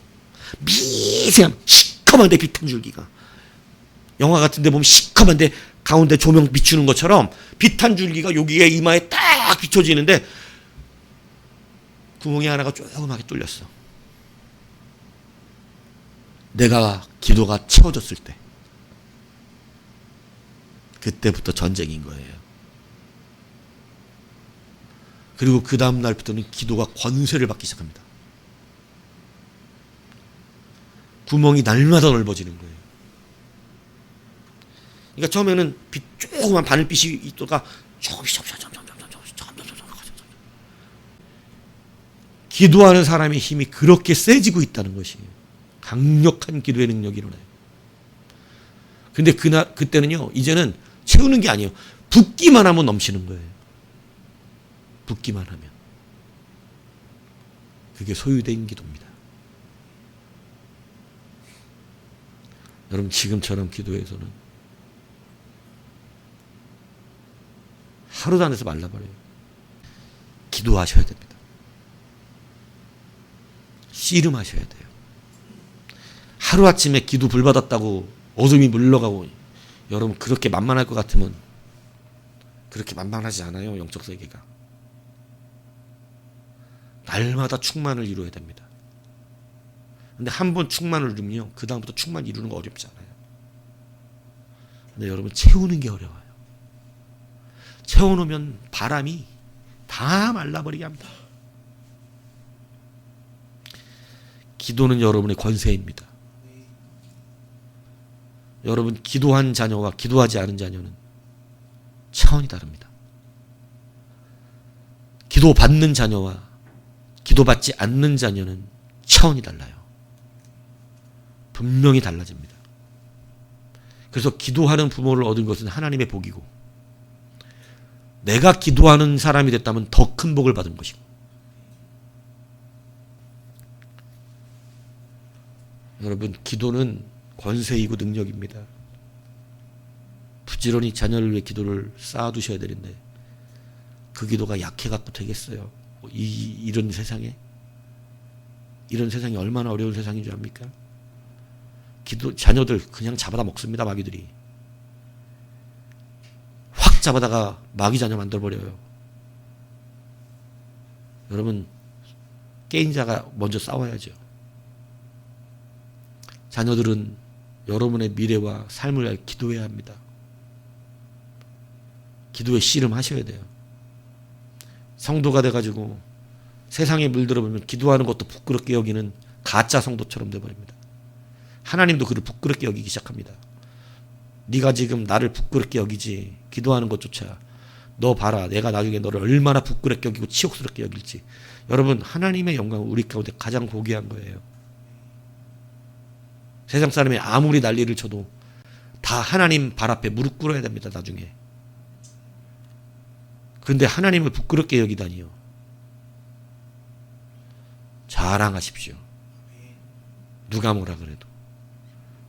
미세한 시커먼데 빛 한 줄기가. 영화 같은 데 보면 시커먼데 가운데 조명 비추는 것처럼 빛 한 줄기가 여기에 이마에 딱 비춰지는데 구멍이 하나가 조그맣게 뚫렸어. 내가 기도가 채워졌을 때 그때부터 전쟁인 거예요. 그리고 그 다음 날부터는 기도가 권세를 받기 시작합니다. 구멍이 날마다 넓어지는 거예요. 그러니까 처음에는 빛 조그만 바늘빛이 있다가 기도하는 사람의 힘이 그렇게 세지고 있다는 것이에요. 강력한 기도의 능력이 일어나요. 근데 그때는요, 이제는 채우는 게 아니에요. 붓기만 하면 넘치는 거예요. 붓기만 하면. 그게 소유된 기도입니다. 여러분, 지금처럼 기도해서는 하루도 안 돼서 말라버려요. 기도하셔야 됩니다. 씨름하셔야 돼요. 하루아침에 기도 불 받았다고 어둠이 물러가고, 여러분 그렇게 만만할 것 같으면 그렇게 만만하지 않아요. 영적 세계가. 날마다 충만을 이루어야 됩니다. 근데 한 번 충만을 이루면요, 그 다음부터 충만 이루는 거 어렵지 않아요. 근데 여러분, 채우는 게 어려워요. 채워놓으면 바람이 다 말라버리게 합니다. 기도는 여러분의 권세입니다. 여러분, 기도한 자녀와 기도하지 않은 자녀는 차원이 다릅니다. 기도받는 자녀와 기도받지 않는 자녀는 차원이 달라요. 분명히 달라집니다. 그래서 기도하는 부모를 얻은 것은 하나님의 복이고, 내가 기도하는 사람이 됐다면 더 큰 복을 받은 것이고, 여러분, 기도는 권세이고 능력입니다. 부지런히 자녀를 위해 기도를 쌓아두셔야 되는데 그 기도가 약해갖고 되겠어요? 이런 세상에? 이런 세상이 얼마나 어려운 세상인 줄 압니까? 자녀들 그냥 잡아다 먹습니다. 마귀들이 확 잡아다가 마귀 자녀 만들어버려요. 여러분, 게임자가 먼저 싸워야죠. 자녀들은 여러분의 미래와 삶을 위해 기도해야 합니다. 기도에 씨름하셔야 돼요. 성도가 돼가지고 세상에 물들어보면 기도하는 것도 부끄럽게 여기는 가짜 성도처럼 돼버립니다. 하나님도 그를 부끄럽게 여기기 시작합니다. 네가 지금 나를 부끄럽게 여기지, 기도하는 것조차 너 봐라, 내가 나중에 너를 얼마나 부끄럽게 여기고 치욕스럽게 여길지. 여러분, 하나님의 영광은 우리 가운데 가장 고귀한 거예요. 세상 사람이 아무리 난리를 쳐도 다 하나님 발 앞에 무릎 꿇어야 됩니다. 나중에. 그런데 하나님을 부끄럽게 여기다니요. 자랑하십시오. 누가 뭐라 그래도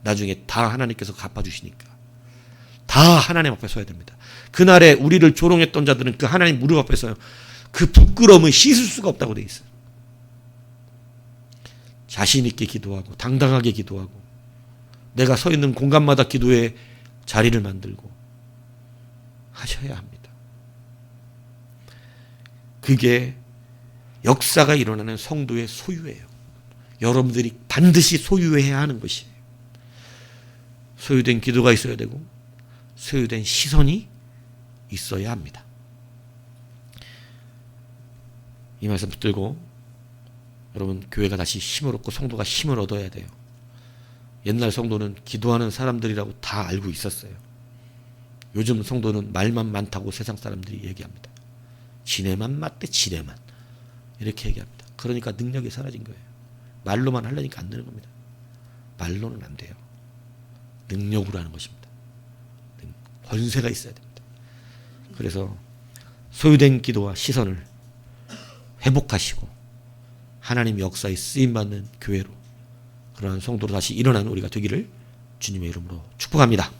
나중에 다 하나님께서 갚아주시니까. 다 하나님 앞에 서야 됩니다. 그날에 우리를 조롱했던 자들은 그 하나님 무릎 앞에 서요. 그 부끄러움을 씻을 수가 없다고 돼 있어요. 자신 있게 기도하고 당당하게 기도하고 내가 서 있는 공간마다 기도의 자리를 만들고 하셔야 합니다. 그게 역사가 일어나는 성도의 소유예요. 여러분들이 반드시 소유해야 하는 것이에요. 소유된 기도가 있어야 되고 소유된 시선이 있어야 합니다. 이 말씀 붙들고 여러분, 교회가 다시 힘을 얻고 성도가 힘을 얻어야 돼요. 옛날 성도는 기도하는 사람들이라고 다 알고 있었어요. 요즘 성도는 말만 많다고 세상 사람들이 얘기합니다. 지네만 맞대, 지네만. 이렇게 얘기합니다. 그러니까 능력이 사라진 거예요. 말로만 하려니까 안 되는 겁니다. 말로는 안 돼요. 능력으로 하는 것입니다. 권세가 있어야 됩니다. 그래서 소유된 기도와 시선을 회복하시고 하나님 역사에 쓰임받는 교회로, 그러한 성도로 다시 일어나는 우리가 되기를 주님의 이름으로 축복합니다.